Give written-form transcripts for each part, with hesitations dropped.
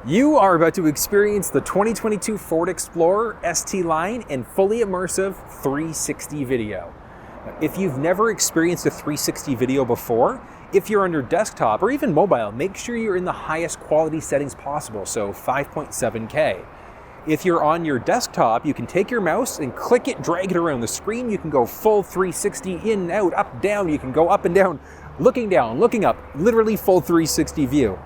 You are about to experience the 2022 Ford Explorer ST line in fully immersive 360 video. If you've never experienced a 360 video before, if you're on your desktop or even mobile, make sure you're in the highest quality settings possible, so 5.7K. If you're on your desktop, you can take your mouse and click it, drag it around the screen. You can go full 360, in, out, up, down. You can go up and down, looking up, literally full 360 view.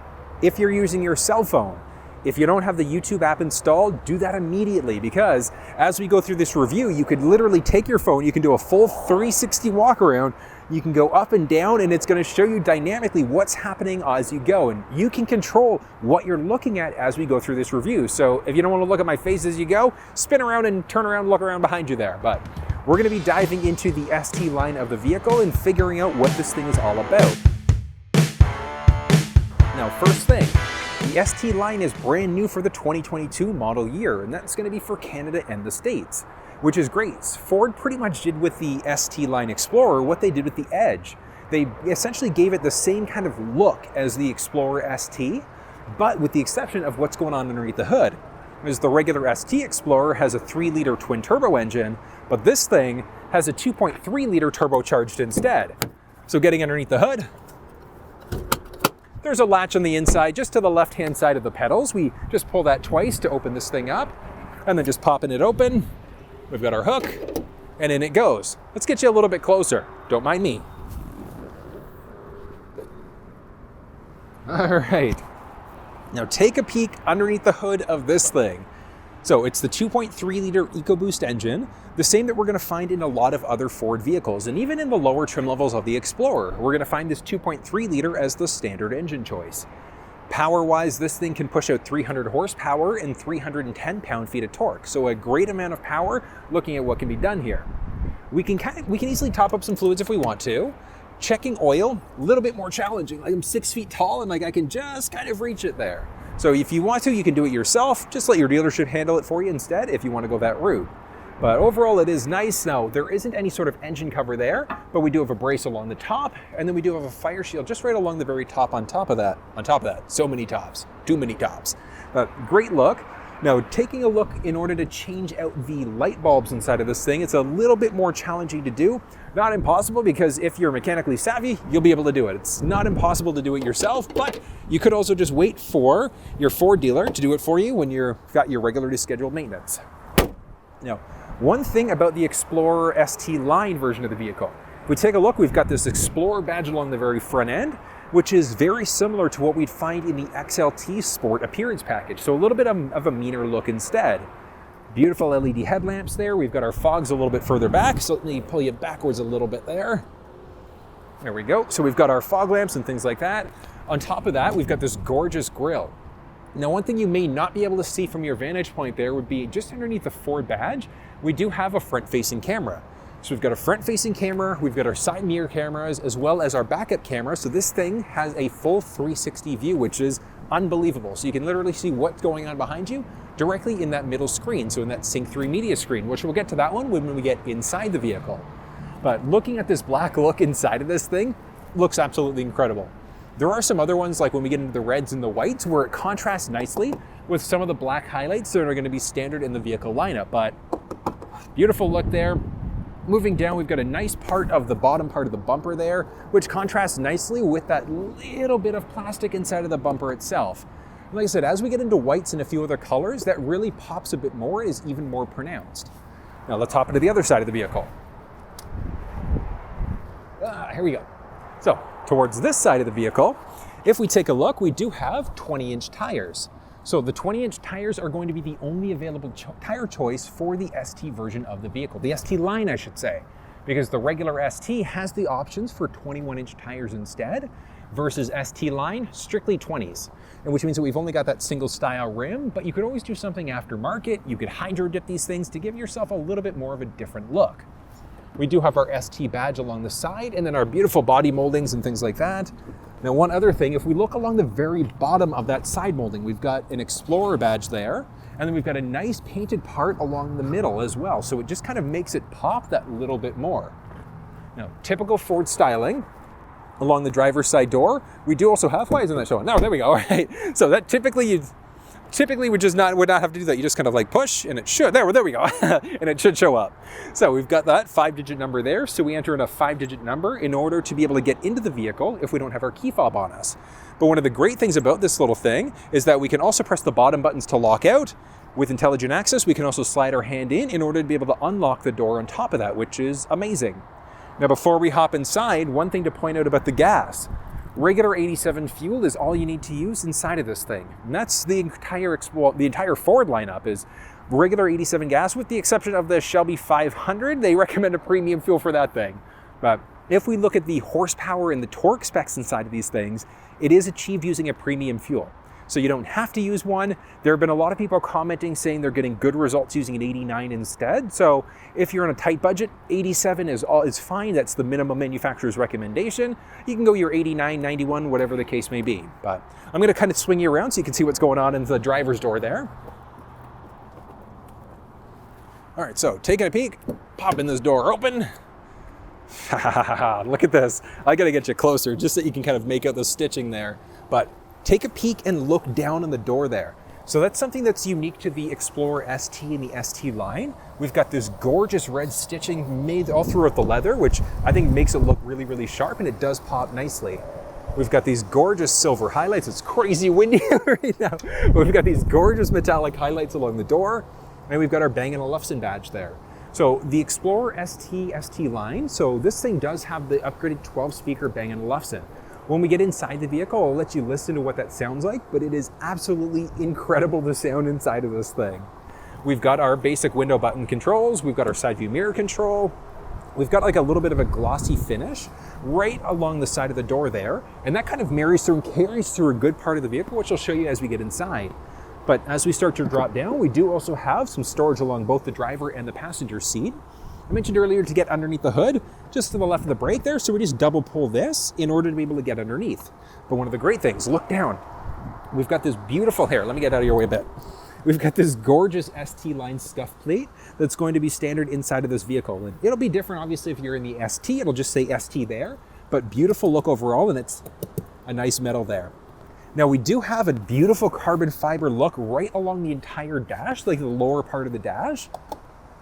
If you're using your cell phone, if you don't have the YouTube app installed, do that immediately, because as we go through this review, you could literally take your phone, you can do a full 360 walk around, you can go up and down, and it's going to show you dynamically what's happening as you go, and you can control what you're looking at as we go through this review. So if you don't want to look at my face as you go, spin around and turn around, look around behind you there. But we're going to be diving into the ST line of the vehicle and figuring out what this thing is all about. Now, first thing, the ST line is brand new for the 2022 model year, and that's going to be for Canada and the States, which is great. Ford pretty much did with the ST line Explorer what they did with the Edge. They essentially gave it the same kind of look as the Explorer ST, but with the exception of what's going on underneath the hood. Because the regular ST Explorer has a 3-liter twin-turbo engine, but this thing has a 2.3-liter turbocharged instead. So getting underneath the hood, there's a latch on the inside, just to the left-hand side of the pedals. We just pull that twice to open this thing up, and then just popping it open. We've got our hook, and in it goes. Let's get you a little bit closer. Don't mind me. All right. Now take a peek underneath the hood of this thing. So it's the 2.3-liter EcoBoost engine, the same that we're going to find in a lot of other Ford vehicles, and even in the lower trim levels of the Explorer, we're going to find this 2.3-liter as the standard engine choice. Power-wise, this thing can push out 300 horsepower and 310 pound-feet of torque, so a great amount of power looking at what can be done here. We can easily top up some fluids if we want to. Checking oil, a little bit more challenging. Like, I'm 6 feet tall and I can just kind of reach it there. So if you want to, you can do it yourself. Just let your dealership handle it for you instead if you want to go that route. But overall, it is nice. Now, there isn't any sort of engine cover there, but we do have a brace along the top, and then we do have a fire shield just right along the very top on top of that. So many tops, too many tops. But great look. Now, taking a look in order to change out the light bulbs inside of this thing, it's a little bit more challenging to do. Not impossible, because if you're mechanically savvy, you'll be able to do it. It's not impossible to do it yourself, but you could also just wait for your Ford dealer to do it for you when you've got your regularly scheduled maintenance. Now, one thing about the Explorer ST line version of the vehicle, if we take a look, we've got this Explorer badge along the very front end, which is very similar to what we'd find in the XLT Sport appearance package. So a little bit of a meaner look instead. Beautiful LED headlamps there. We've got our fogs a little bit further back, so let me pull you backwards a little bit there. There we go. So we've got our fog lamps and things like that. On top of that, we've got this gorgeous grille. Now, one thing you may not be able to see from your vantage point there would be just underneath the Ford badge, we do have a front-facing camera. So we've got a front-facing camera, we've got our side mirror cameras, as well as our backup camera. So this thing has a full 360 view, which is unbelievable. So you can literally see what's going on behind you directly in that middle screen, so in that Sync 3 media screen, which we'll get to that one when we get inside the vehicle. But looking at this black look inside of this thing looks absolutely incredible. There are some other ones, like when we get into the reds and the whites, where it contrasts nicely with some of the black highlights that are going to be standard in the vehicle lineup. But beautiful look there. Moving down, we've got a nice part of the bottom part of the bumper there, which contrasts nicely with that little bit of plastic inside of the bumper itself. And like I said, as we get into whites and a few other colors, that really pops a bit more, is even more pronounced. Now let's hop into the other side of the vehicle. Here we go. So towards this side of the vehicle, if we take a look, we do have 20-inch tires. So the 20-inch tires are going to be the only available tire choice for the ST version of the vehicle, the ST line, I should say, because the regular ST has the options for 21-inch tires instead, versus ST line, strictly 20s, and which means that we've only got that single style rim, but you could always do something aftermarket. You could hydro dip these things to give yourself a little bit more of a different look. We do have our ST badge along the side, and then our beautiful body moldings and things like that. Now, one other thing, if we look along the very bottom of that side molding, we've got an Explorer badge there, and then we've got a nice painted part along the middle as well. So it just kind of makes it pop that little bit more. Now, typical Ford styling, along the driver's side door, we do also have, why isn't that showing? No, there we go, all right. So that typically typically would not have to do that. You just kind of like push and it should, there we go, and it should show up. So we've got that 5-digit number there. So we enter in a 5-digit number in order to be able to get into the vehicle if we don't have our key fob on us. But one of the great things about this little thing is that we can also press the bottom buttons to lock out. With intelligent access, we can also slide our hand in order to be able to unlock the door on top of that, which is amazing. Now, before we hop inside, one thing to point out about the gas. Regular 87 fuel is all you need to use inside of this thing. And that's the entire Ford lineup is regular 87 gas, with the exception of the Shelby 500. They recommend a premium fuel for that thing. But if we look at the horsepower and the torque specs inside of these things, it is achieved using a premium fuel. So you don't have to use one. There have been a lot of people commenting saying they're getting good results using an 89 instead. So if you're on a tight budget, 87 is fine. That's the minimum manufacturer's recommendation. You can go your 89, 91, whatever the case may be. But I'm going to kind of swing you around so you can see what's going on in the driver's door there. All right, so taking a peek, popping this door open. Look at this. I got to get you closer just so you can kind of make out the stitching there. But take a peek and look down on the door there. So that's something that's unique to the Explorer ST and the ST line. We've got this gorgeous red stitching made all throughout the leather, which I think makes it look really, really sharp, and it does pop nicely. We've got these gorgeous silver highlights. It's crazy windy right now. We've got these gorgeous metallic highlights along the door, and we've got our Bang Olufsen badge there. So the Explorer ST line, so this thing does have the upgraded 12-speaker Bang & Olufsen. When we get inside the vehicle, I'll let you listen to what that sounds like, but it is absolutely incredible the sound inside of this thing. We've got our basic window button controls, we've got our side view mirror control, we've got like a little bit of a glossy finish right along the side of the door there, and that kind of marries through and carries through a good part of the vehicle, which I'll show you as we get inside. But as we start to drop down, we do also have some storage along both the driver and the passenger seat. I mentioned earlier to get underneath the hood, just to the left of the brake there, so we just double pull this in order to be able to get underneath. But one of the great things, look down. We've got this beautiful hair. Let me get out of your way a bit. We've got this gorgeous ST line scuff plate that's going to be standard inside of this vehicle. And it'll be different, obviously, if you're in the ST, it'll just say ST there, but beautiful look overall, and it's a nice metal there. Now we do have a beautiful carbon fiber look right along the entire dash, like the lower part of the dash.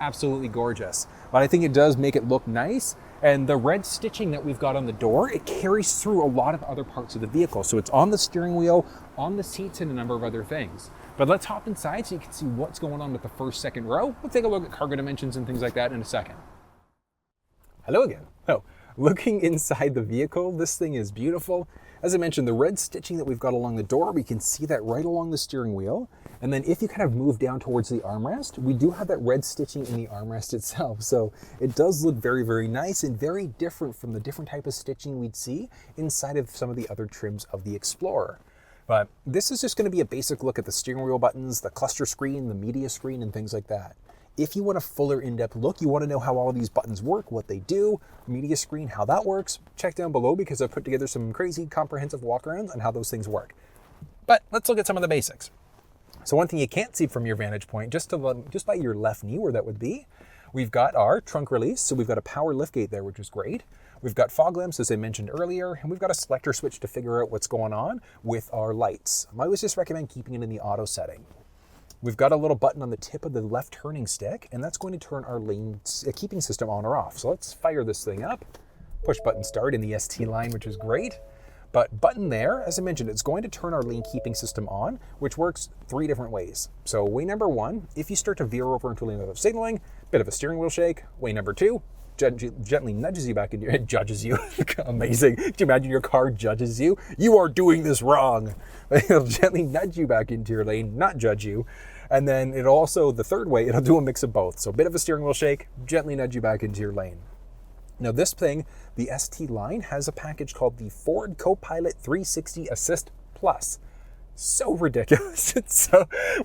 Absolutely gorgeous. But I think it does make it look nice. And the red stitching that we've got on the door, it carries through a lot of other parts of the vehicle. So it's on the steering wheel, on the seats, and a number of other things. But let's hop inside so you can see what's going on with the first, second row. We'll take a look at cargo dimensions and things like that in a second. Hello again. Oh, looking inside the vehicle, this thing is beautiful. As I mentioned, the red stitching that we've got along the door, we can see that right along the steering wheel. And then if you kind of move down towards the armrest, we do have that red stitching in the armrest itself. So it does look very, very nice and very different from the different type of stitching we'd see inside of some of the other trims of the Explorer. But this is just going to be a basic look at the steering wheel buttons, the cluster screen, the media screen, and things like that. If you want a fuller in-depth look, you want to know how all of these buttons work, what they do, media screen, how that works, check down below because I've put together some crazy comprehensive walkarounds on how those things work. But let's look at some of the basics. So one thing you can't see from your vantage point, just by your left knee where that would be, we've got our trunk release. So we've got a power liftgate there, which is great. We've got fog lamps, as I mentioned earlier, and we've got a selector switch to figure out what's going on with our lights. I always just recommend keeping it in the auto setting. We've got a little button on the tip of the left turning stick, and that's going to turn our lane keeping system on or off. So let's fire this thing up. Push button start in the ST line, which is great. But button there, as I mentioned, it's going to turn our lane keeping system on, which works 3 different ways. So way number 1, if you start to veer over into a lane of signaling, bit of a steering wheel shake. Way number 2, gently nudges you back into your, it judges you. Amazing. Can you imagine your car judges you? You are doing this wrong. It'll gently nudge you back into your lane, not judge you. And then it also, the third way, it'll do a mix of both. So a bit of a steering wheel shake, gently nudge you back into your lane. Now this thing, the ST line, has a package called the Ford Copilot 360 Assist Plus. So ridiculous.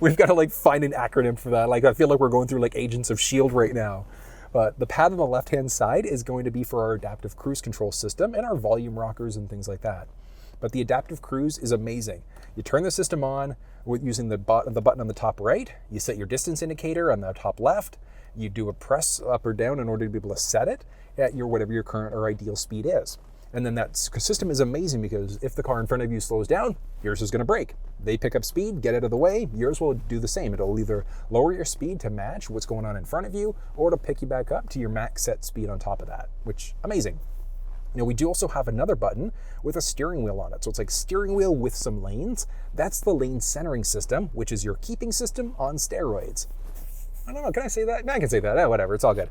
We've got to like find an acronym for that. Like I feel like we're going through like Agents of S.H.I.E.L.D. right now. But the pad on the left-hand side is going to be for our adaptive cruise control system and our volume rockers and things like that. But the adaptive cruise is amazing. You turn the system on with using the button on the top right. You set your distance indicator on the top left. You do a press up or down in order to be able to set it at your whatever your current or ideal speed is. And then that system is amazing because if the car in front of you slows down, yours is going to brake. They pick up speed, get out of the way. Yours will do the same. It'll either lower your speed to match what's going on in front of you, or it'll pick you back up to your max set speed on top of that, which amazing. Now we do also have another button with a steering wheel on it. So it's like steering wheel with some lanes. That's the lane centering system, which is your keeping system on steroids. I don't know, can I say that? I can say that, whatever, it's all good.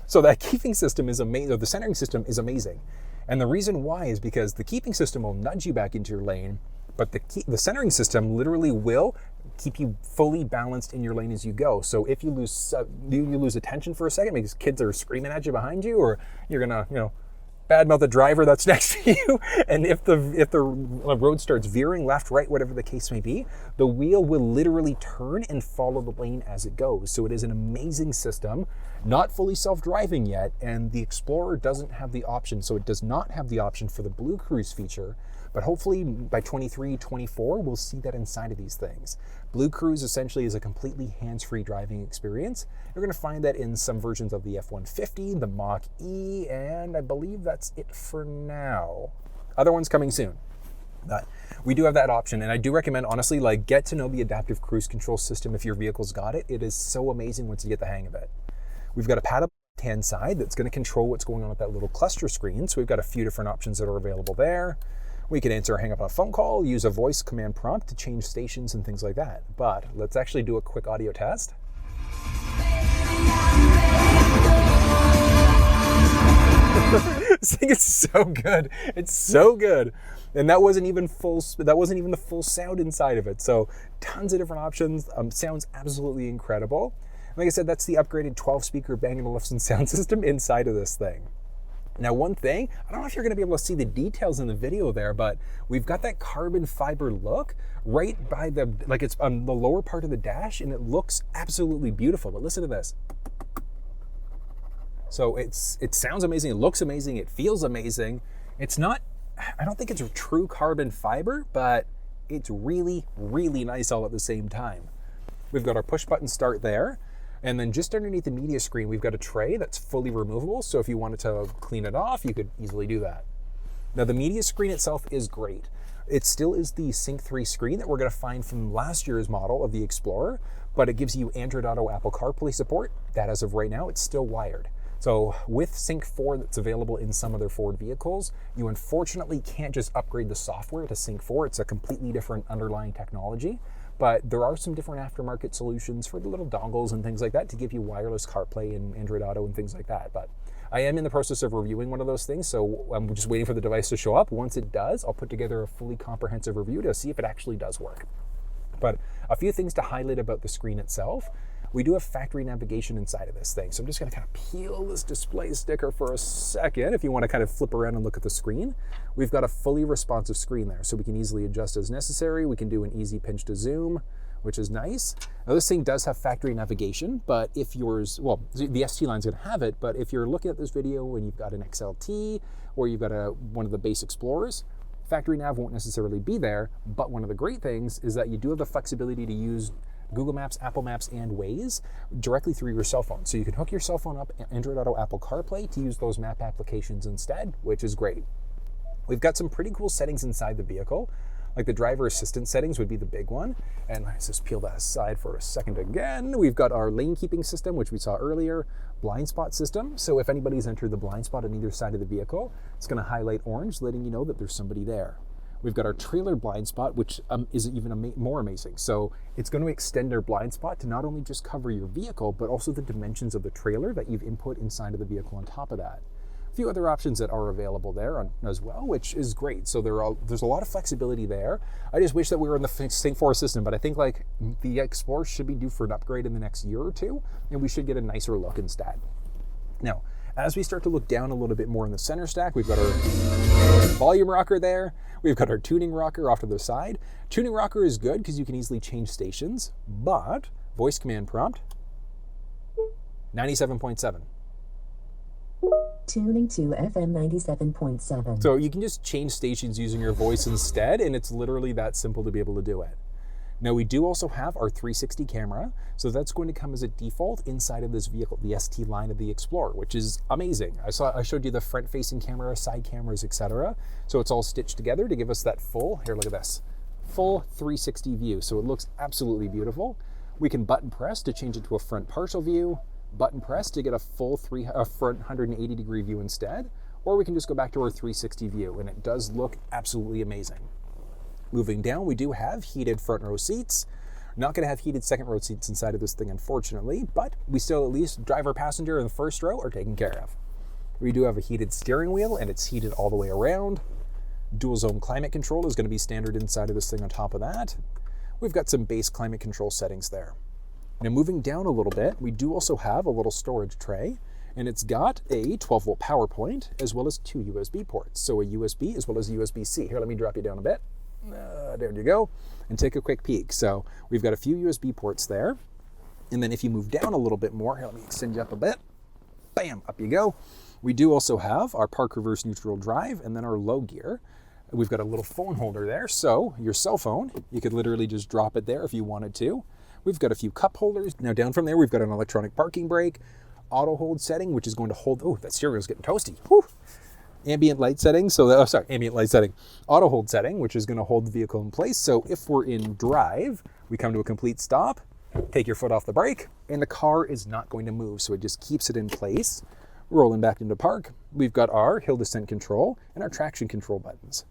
So that keeping system is amazing, or the centering system is amazing. And the reason why is because the keeping system will nudge you back into your lane, but the centering system literally will keep you fully balanced in your lane as you go. So if you lose attention for a second because kids are screaming at you behind you, or you're gonna, badmouth the driver that's next to you, and if the road starts veering left, right, whatever the case may be, the wheel will literally turn and follow the lane as it goes. So it is an amazing system, not fully self-driving yet, and the Explorer doesn't have the option. So it does not have the option for the Blue Cruise feature, but hopefully by 23, 24, we'll see that inside of these things. Blue Cruise essentially is a completely hands-free driving experience. You're going to find that in some versions of the F-150, the Mach-E, and I believe that's it for now. Other ones coming soon. But we do have that option, and I do recommend, honestly, get to know the adaptive cruise control system if your vehicle's got it. It is so amazing once you get the hang of it. We've got a pad up the left-hand side that's going to control what's going on with that little cluster screen. So we've got a few different options that are available there. We can answer or hang up on a phone call, use a voice command prompt to change stations and things like that. But let's actually do a quick audio test. This thing is so good. It's so good. And that wasn't even the full sound inside of it. So tons of different options. Sounds absolutely incredible. Like I said, that's the upgraded 12-speaker Bang Olufsen sound system inside of this thing. Now, one thing, I don't know if you're going to be able to see the details in the video there, but we've got that carbon fiber look right by it's on the lower part of the dash, and it looks absolutely beautiful. But listen to this. So it sounds amazing, it looks amazing, it feels amazing. It's not, I don't think it's a true carbon fiber, but it's really, really nice all at the same time. We've got our push button start there. And then just underneath the media screen, we've got a tray that's fully removable. So if you wanted to clean it off, you could easily do that. Now the media screen itself is great. It still is the Sync 3 screen that we're gonna find from last year's model of the Explorer, but it gives you Android Auto, Apple CarPlay support. That as of right now, it's still wired. So with Sync 4 that's available in some other Ford vehicles, you unfortunately can't just upgrade the software to Sync 4. It's a completely different underlying technology. But there are some different aftermarket solutions for the little dongles and things like that to give you wireless CarPlay and Android Auto and things like that. But I am in the process of reviewing one of those things, so I'm just waiting for the device to show up. Once it does, I'll put together a fully comprehensive review to see if it actually does work. But a few things to highlight about the screen itself. We do have factory navigation inside of this thing. So I'm just gonna kind of peel this display sticker for a second. If you wanna kind of flip around and look at the screen, we've got a fully responsive screen there. So we can easily adjust as necessary. We can do an easy pinch to zoom, which is nice. Now this thing does have factory navigation, but if yours, well, the ST line's gonna have it, but if you're looking at this video and you've got an XLT or you've got one of the base Explorers, factory nav won't necessarily be there. But one of the great things is that you do have the flexibility to use Google Maps, Apple Maps, and Waze directly through your cell phone. So you can hook your cell phone up Android Auto, Apple CarPlay to use those map applications instead, which is great. We've got some pretty cool settings inside the vehicle. Like the driver assistance settings would be the big one. And let's just peel that aside for a second again. We've got our lane keeping system, which we saw earlier, blind spot system. So if anybody's entered the blind spot on either side of the vehicle, it's gonna highlight orange, letting you know that there's somebody there. We've got our trailer blind spot, which is even more amazing. So it's going to extend our blind spot to not only just cover your vehicle, but also the dimensions of the trailer that you've input inside of the vehicle on top of that. A few other options that are available there as well, which is great. So there's a lot of flexibility there. I just wish that we were in the Sync 4 system, but I think the Explorer should be due for an upgrade in the next year or two, and we should get a nicer look instead. Now, as we start to look down a little bit more in the center stack, we've got our volume rocker there. We've got our tuning rocker off to the side. Tuning rocker is good because you can easily change stations, but voice command prompt, 97.7. Tuning to FM 97.7. So you can just change stations using your voice instead, and it's literally that simple to be able to do it. Now we do also have our 360 camera, so that's going to come as a default inside of this vehicle, the ST line of the Explorer, which is amazing. I showed you the front-facing camera, side cameras, etc. So it's all stitched together to give us that full, here, look at this, full 360 view, so it looks absolutely beautiful. We can button press to change it to a front partial view, button press to get a full front 180 degree view instead, or we can just go back to our 360 view, and it does look absolutely amazing. Moving down, we do have heated front row seats. Not going to have heated second row seats inside of this thing, unfortunately, but we still at least driver passenger in the first row are taken care of. We do have a heated steering wheel, and it's heated all the way around. Dual zone climate control is going to be standard inside of this thing on top of that. We've got some base climate control settings there. Now moving down a little bit, we do also have a little storage tray, and it's got a 12-volt power point as well as 2 USB ports. So a USB as well as a USB-C. Here, let me drop you down a bit. There you go, and take a quick peek. So we've got a few USB ports there, and then if you move down a little bit more, here, let me extend you up a bit. Bam, up you go. We do also have our park, reverse, neutral, drive, and then our low gear. We've got a little phone holder there, so your cell phone, you could literally just drop it there if you wanted to. We've got a few cup holders. Now down from there, we've got an electronic parking brake, auto hold setting, which is going to hold, oh, that steering wheel's getting toasty. Whew. Ambient light setting, ambient light setting. Auto hold setting, which is going to hold the vehicle in place. So if we're in drive, we come to a complete stop, take your foot off the brake, and the car is not going to move. So it just keeps it in place. Rolling back into park, we've got our hill descent control and our traction control buttons.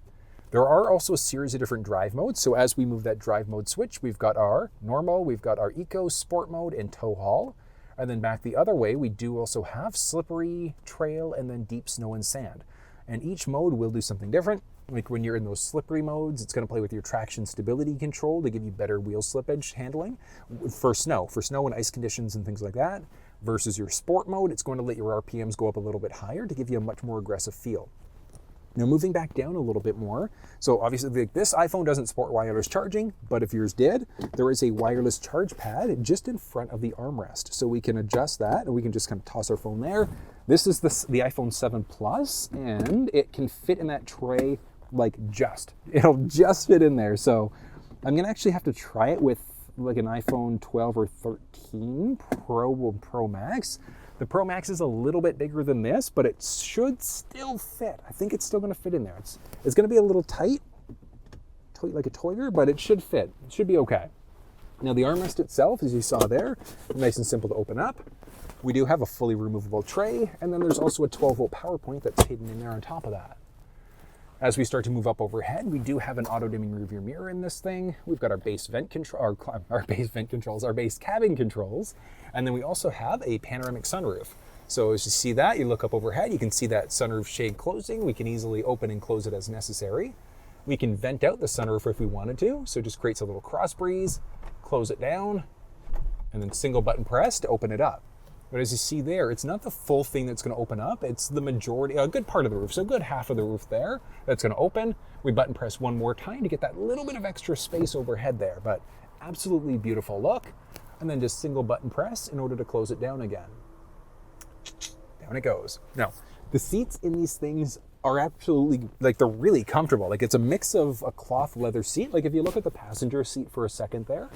There are also a series of different drive modes. So as we move that drive mode switch, we've got our normal, we've got our eco, sport mode, and tow haul. And then back the other way, we do also have slippery, trail, and then deep snow and sand. And each mode will do something different. Like when you're in those slippery modes, it's going to play with your traction stability control to give you better wheel slippage handling for snow and ice conditions and things like that. Versus your sport mode, it's going to let your RPMs go up a little bit higher to give you a much more aggressive feel. Now moving back down a little bit more, so obviously this iPhone doesn't support wireless charging, but if yours did, there is a wireless charge pad just in front of the armrest. So we can adjust that and we can just kind of toss our phone there. This is the iPhone 7 Plus, and it can fit in that tray it'll just fit in there. So I'm gonna actually have to try it with like an iPhone 12 or 13 Pro or Pro Max. The Pro Max is a little bit bigger than this, but it should still fit. I think it's still gonna fit in there. It's gonna be a little tight, like a toyer, but it should fit. It should be okay. Now the armrest itself, as you saw there, nice and simple to open up. We do have a fully removable tray, and then there's also a 12-volt power point that's hidden in there on top of that. As we start to move up overhead, we do have an auto-dimming rearview mirror in this thing. We've got our base vent control, our base cabin controls, and then we also have a panoramic sunroof. So as you see that, you look up overhead, you can see that sunroof shade closing. We can easily open and close it as necessary. We can vent out the sunroof if we wanted to, so it just creates a little cross breeze, close it down, and then single button press to open it up. But as you see there, it's not the full thing that's going to open up. It's the majority, a good part of the roof. So a good half of the roof there that's going to open. We button press one more time to get that little bit of extra space overhead there. But absolutely beautiful look. And then just single button press in order to close it down again. Down it goes. Now, the seats in these things are absolutely, they're really comfortable. It's a mix of a cloth leather seat. If you look at the passenger seat for a second there,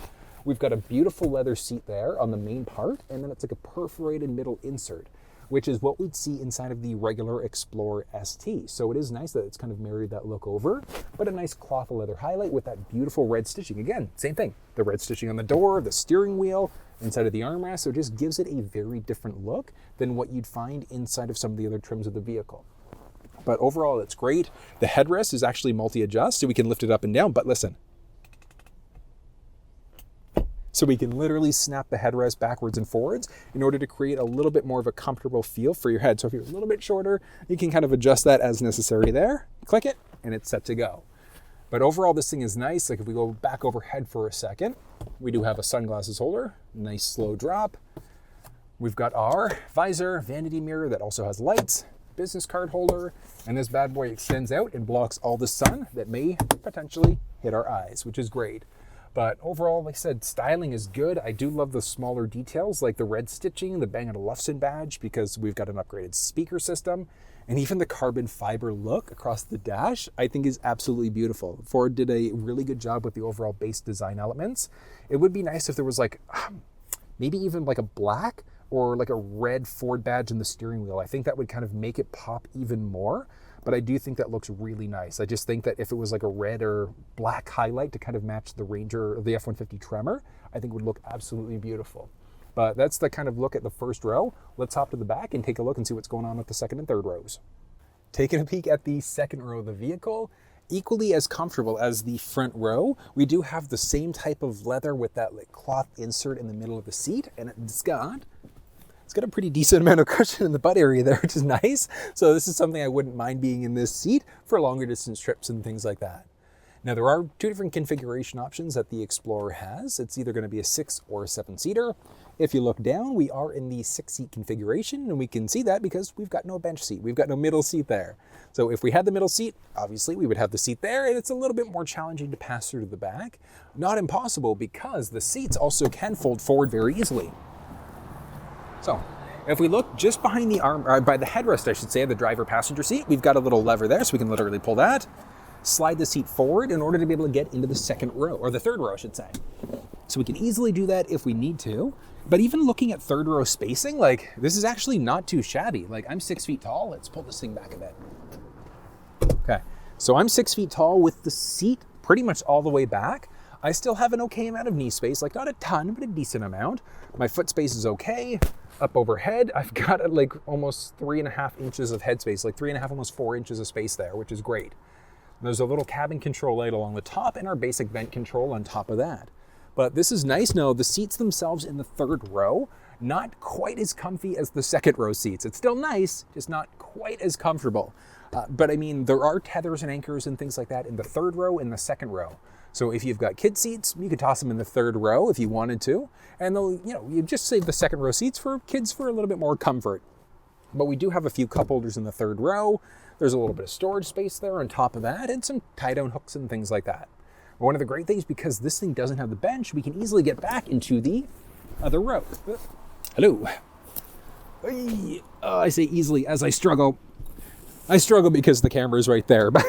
we've got a beautiful leather seat there on the main part, and then it's like a perforated middle insert, which is what we'd see inside of the regular Explorer ST. So it is nice that it's kind of married that look over, but a nice cloth leather highlight with that beautiful red stitching. Again, same thing. The red stitching on the door, the steering wheel, inside of the armrest, so it just gives it a very different look than what you'd find inside of some of the other trims of the vehicle. But overall, it's great. The headrest is actually multi-adjust, so we can lift it up and down, but listen. So we can literally snap the headrest backwards and forwards in order to create a little bit more of a comfortable feel for your head. So if you're a little bit shorter, you can kind of adjust that as necessary there. Click it, and it's set to go. But overall, this thing is nice. If we go back overhead for a second, we do have a sunglasses holder, nice slow drop. We've got our visor, vanity mirror that also has lights, business card holder, and this bad boy extends out and blocks all the sun that may potentially hit our eyes, which is great. But overall, like I said, styling is good. I do love the smaller details like the red stitching, the Bang Olufsen badge, because we've got an upgraded speaker system, and even the carbon fiber look across the dash, I think is absolutely beautiful. Ford did a really good job with the overall base design elements. It would be nice if there was maybe even a black or a red Ford badge in the steering wheel. I think that would kind of make it pop even more. but I do think that looks really nice. I just think that if it was like a red or black highlight to kind of match the Ranger or the F-150 Tremor, I think it would look absolutely beautiful. But that's the kind of look at the first row. Let's hop to the back and take a look and see what's going on with the second and third rows. Taking a peek at the second row of the vehicle, equally as comfortable as the front row. We do have the same type of leather with that like cloth insert in the middle of the seat, and it's got a pretty decent amount of cushion in the butt area there, which is nice. So this is something I wouldn't mind being in this seat for longer distance trips and things like that. Now there are two different configuration options that the Explorer has. It's either going to be a 6 or a 7-seater. If you look down, we are in the 6-seat configuration, and we can see that because we've got no bench seat. We've got no middle seat there. So if we had the middle seat, obviously we would have the seat there, and it's a little bit more challenging to pass through to the back. Not impossible, because the seats also can fold forward very easily. So if we look just behind the arm, or by the headrest, I should say, of the driver passenger seat, we've got a little lever there, so we can literally pull that, slide the seat forward in order to be able to get into the second row, or the third row, I should say. So we can easily do that if we need to. But even looking at third row spacing, like, this is actually not too shabby. Like, I'm 6 feet tall. Let's pull this thing back a bit. Okay, so I'm 6 feet tall with the seat pretty much all the way back. I still have an okay amount of knee space, like not a ton, but a decent amount. My foot space is okay. Up overhead, I've got like almost 3.5 inches of headspace, like 3.5, almost 4 inches of space there, which is great. There's a little cabin control light along the top and our basic vent control on top of that. But this is nice. Now, the seats themselves in the third row, not quite as comfy as the second row seats. It's still nice, just not quite as comfortable. But I mean, there are tethers and anchors and things like that in the third row and the second row. So if you've got kid seats, you could toss them in the third row if you wanted to. And they'll, you just save the second row seats for kids for a little bit more comfort. But we do have a few cup holders in the third row. There's a little bit of storage space there on top of that, and some tie-down hooks and things like that. But one of the great things, because this thing doesn't have the bench, we can easily get back into the other row. Hello. I say easily as I struggle. I struggle because the camera's right there, but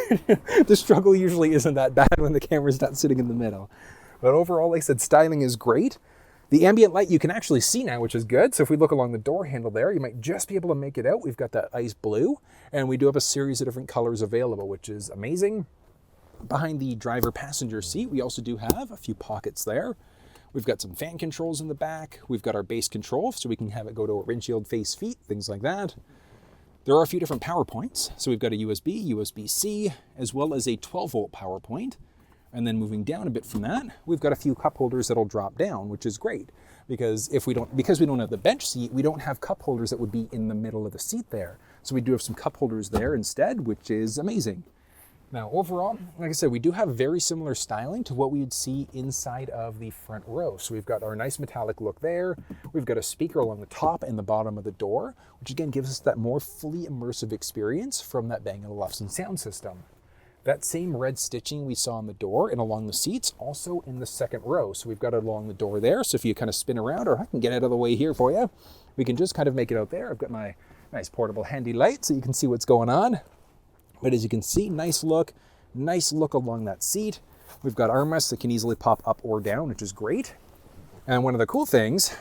the struggle usually isn't that bad when the camera's not sitting in the middle. But overall, like I said, styling is great. The ambient light you can actually see now, which is good. So if we look along the door handle there, you might just be able to make it out. We've got that ice blue, and we do have a series of different colors available, which is amazing. Behind the driver passenger seat, we also do have a few pockets there. We've got some fan controls in the back. We've got our base control, so we can have it go to a windshield face feet, things like that. There are a few different power points. So we've got a USB, USB-C, as well as a 12-volt power point. And then moving down a bit from that, we've got a few cup holders that'll drop down, which is great. Because we don't have the bench seat, we don't have cup holders that would be in the middle of the seat there. So we do have some cup holders there instead, which is amazing. Now overall, like I said, we do have very similar styling to what we would see inside of the front row. So we've got our nice metallic look there. We've got a speaker along the top and the bottom of the door, which again gives us that more fully immersive experience from that Bang Olufsen sound system. That same red stitching we saw on the door and along the seats, also in the second row. So we've got it along the door there. So if you kind of spin around, or I can get out of the way here for you, we can just kind of make it out there. I've got my nice portable handy light so you can see what's going on. But as you can see, nice look along that seat. We've got armrests that can easily pop up or down, which is great. And one of the cool things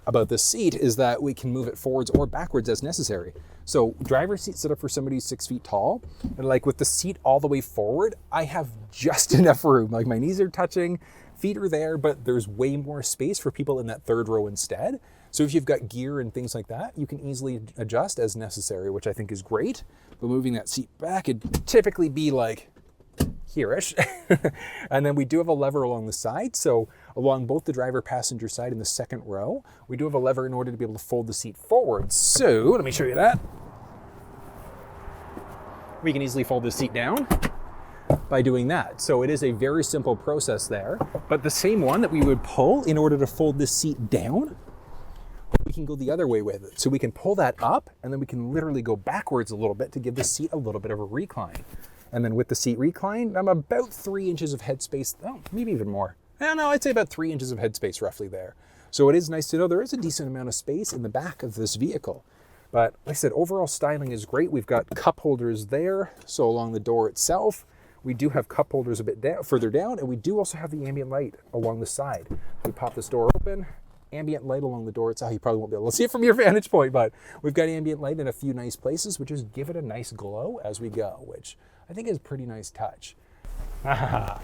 about this seat is that we can move it forwards or backwards as necessary. So driver's seat set up for somebody who's 6 feet tall, and like with the seat all the way forward, I have just enough room. Like my knees are touching, feet are there, but there's way more space for people in that third row instead. So if you've got gear and things like that, you can easily adjust as necessary, which I think is great. But moving that seat back, it'd typically be like here-ish. And then we do have a lever along the side. So along both the driver passenger side and the second row, we do have a lever in order to be able to fold the seat forward. So let me show you that. We can easily fold the seat down by doing that. So it is a very simple process there, but the same one that we would pull in order to fold this seat down, we can go the other way with it. So we can pull that up, and then we can literally go backwards a little bit to give the seat a little bit of a recline. And then with the seat recline, I'm about 3 inches of headspace. Oh, maybe even more. I don't know, I'd say about 3 inches of headspace roughly there. So it is nice to know there is a decent amount of space in the back of this vehicle. But like I said, overall styling is great. We've got cup holders there. So along the door itself, we do have cup holders a bit further down, and we do also have the ambient light along the side. We pop this door open, ambient light along the door. You probably won't be able to see it from your vantage point, but we've got ambient light in a few nice places, which just give it a nice glow as we go, which I think is a pretty nice touch. Now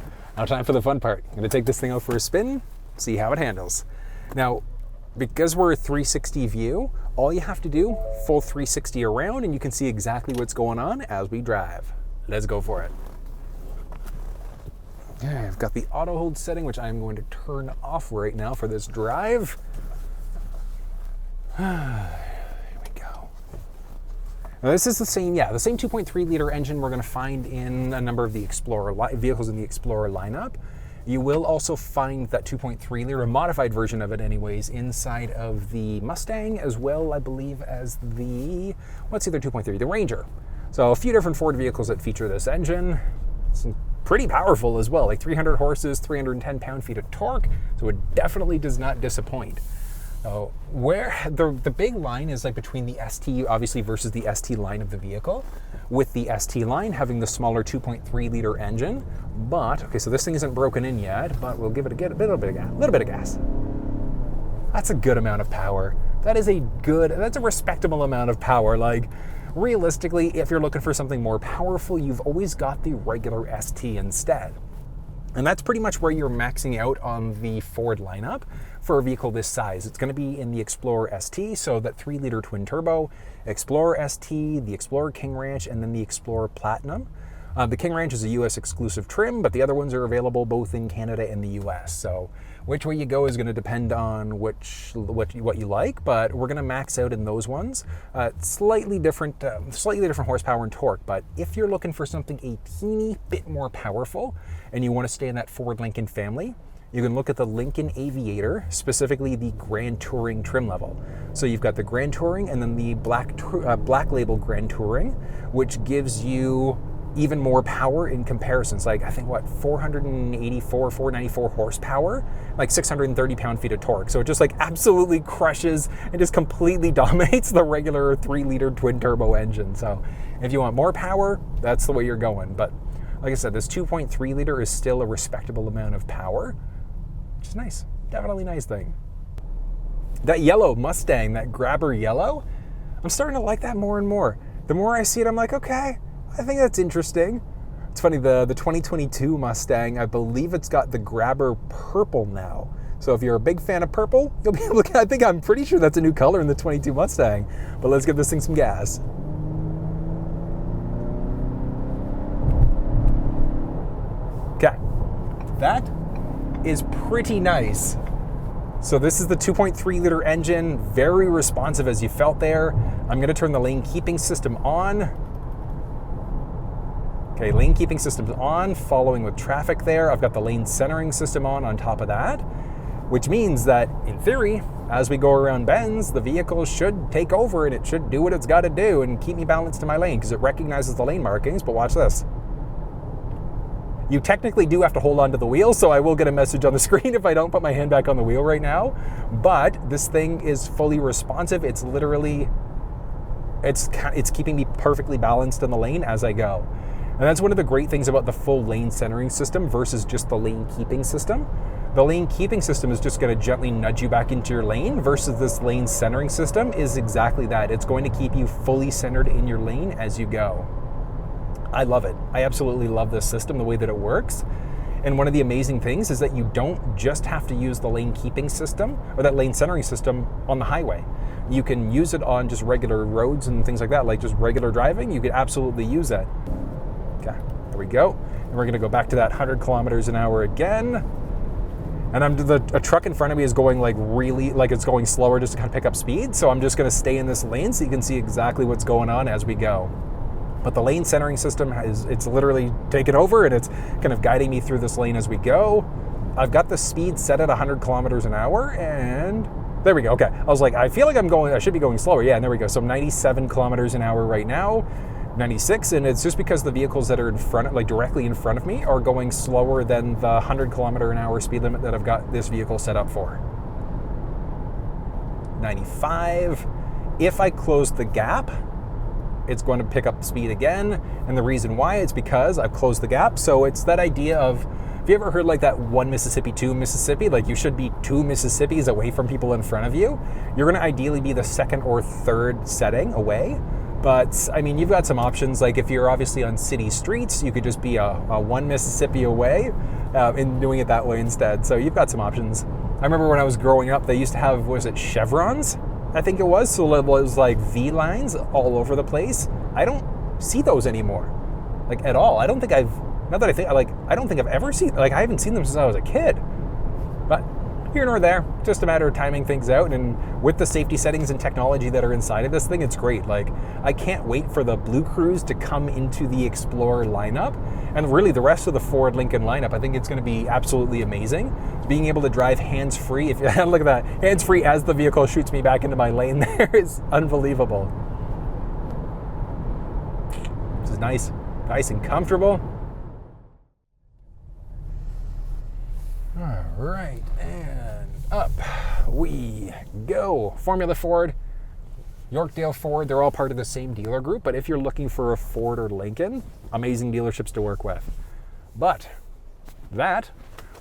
time for the fun part. I'm gonna take this thing out for a spin, see how it handles. Now, because we're a 360 view, all you have to do, full 360 around, and you can see exactly what's going on as we drive. Let's go for it. Okay, I've got the auto hold setting, which I'm going to turn off right now for this drive. Here we go. Now this is the same 2.3 liter engine we're going to find in a number of the Explorer vehicles in the Explorer lineup. You will also find that 2.3 liter, a modified version of it anyways, inside of the Mustang, as well, I believe, as the, what's the other 2.3? The Ranger. So a few different Ford vehicles that feature this engine. It's pretty powerful as well, like 300 horses, 310 pound-feet of torque, so it definitely does not disappoint. Where the big line is like between the ST, obviously, versus the ST line of the vehicle, with the ST line having the smaller 2.3 liter engine. But, okay, so this thing isn't broken in yet, but we'll give it a little bit of gas. That's a good amount of power. That's a respectable amount of power. Like, realistically, if you're looking for something more powerful, you've always got the regular ST instead. And that's pretty much where you're maxing out on the Ford lineup for a vehicle this size. It's going to be in the Explorer ST, so that 3 liter twin turbo, Explorer ST, the Explorer King Ranch, and then the Explorer Platinum. The King Ranch is a US exclusive trim, but the other ones are available both in Canada and the US. So which way you go is going to depend on what you like, but we're going to max out in those ones. Slightly different horsepower and torque, but if you're looking for something a teeny bit more powerful and you want to stay in that Ford Lincoln family, you can look at the Lincoln Aviator, specifically the Grand Touring trim level. So you've got the Grand Touring and then the Black Label Grand Touring, which gives you even more power in comparisons. Like, I think 494 horsepower, like 630 pound-feet of torque. So it just like absolutely crushes and just completely dominates the regular 3 liter twin turbo engine. So if you want more power, that's the way you're going. But like I said, this 2.3 liter is still a respectable amount of power, which is nice. Definitely a nice thing. That yellow Mustang, that grabber yellow, I'm starting to like that more and more. The more I see it, I'm like, okay, I think that's interesting. It's funny, the 2022 Mustang, I believe it's got the grabber purple now. So if you're a big fan of purple, you'll be able to, I'm pretty sure that's a new color in the 22 Mustang. But let's give this thing some gas. Okay, that is pretty nice. So this is the 2.3 liter engine, very responsive as you felt there. I'm gonna turn the lane keeping system on. Okay, lane keeping system's on, following with traffic there. I've got the lane centering system on top of that, which means that, in theory, as we go around bends, the vehicle should take over and it should do what it's got to do and keep me balanced in my lane because it recognizes the lane markings. But watch this. You technically do have to hold on to the wheel, so I will get a message on the screen if I don't put my hand back on the wheel right now. But this thing is fully responsive. It's literally, it's keeping me perfectly balanced in the lane as I go. And that's one of the great things about the full lane centering system versus just the lane keeping system. The lane keeping system is just going to gently nudge you back into your lane versus this lane centering system is exactly that. It's going to keep you fully centered in your lane as you go. I love it. I absolutely love this system, the way that it works. And one of the amazing things is that you don't just have to use the lane keeping system or that lane centering system on the highway. You can use it on just regular roads and things like that, like just regular driving. You could absolutely use it. Okay, there we go. And we're gonna go back to that 100 kilometers an hour again. And a truck in front of me is going like really, like it's going slower just to kind of pick up speed. So I'm just gonna stay in this lane so you can see exactly what's going on as we go. But the lane centering system it's literally taken over and it's kind of guiding me through this lane as we go. I've got the speed set at 100 kilometers an hour and there we go. Okay, I was like, I feel like I should be going slower. Yeah, and there we go. So 97 kilometers an hour right now. 96, and it's just because the vehicles that are in front, like directly in front of me, are going slower than the 100 kilometer an hour speed limit that I've got this vehicle set up for. 95. If I close the gap, it's going to pick up speed again. And the reason why is because I've closed the gap. So it's that idea of, have you ever heard like that one Mississippi, two Mississippi? Like you should be two Mississippis away from people in front of you. You're going to ideally be the second or third setting away. But I mean, you've got some options. Like if you're obviously on city streets, you could just be a one Mississippi away and doing it that way instead. So you've got some options. I remember when I was growing up, they used to have, was it chevrons? I think it was. So it was like V lines all over the place. I don't see those anymore, like at all. I don't think I've, now that I think, like, I don't think I've ever seen, like I haven't seen them since I was a kid. But here nor there, just a matter of timing things out. And with the safety settings and technology that are inside of this thing, it's great. Like, I can't wait for the Blue Cruise to come into the Explorer lineup. And really the rest of the Ford Lincoln lineup, I think it's going to be absolutely amazing. Being able to drive hands-free, if you look at that, hands-free as the vehicle shoots me back into my lane there is unbelievable. This is nice and comfortable. All right, and up we go. Formula Ford, Yorkdale Ford, they're all part of the same dealer group, but if you're looking for a Ford or Lincoln, amazing dealerships to work with. But that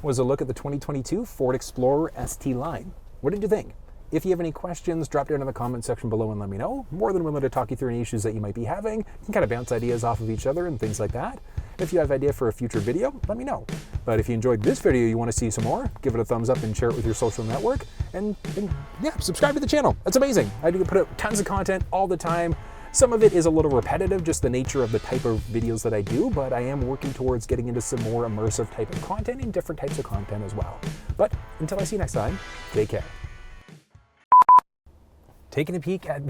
was a look at the 2022 Ford Explorer ST line. What did you think? If you have any questions, drop down in the comment section below and let me know. More than willing to talk you through any issues that you might be having. You can kind of bounce ideas off of each other and things like that. If you have an idea for a future video, let me know. But if you enjoyed this video, you want to see some more, give it a thumbs up and share it with your social network. And yeah, subscribe to the channel. That's amazing. I do put out tons of content all the time. Some of it is a little repetitive, just the nature of the type of videos that I do, but I am working towards getting into some more immersive type of content and different types of content as well. But until I see you next time, take care. Taking a peek at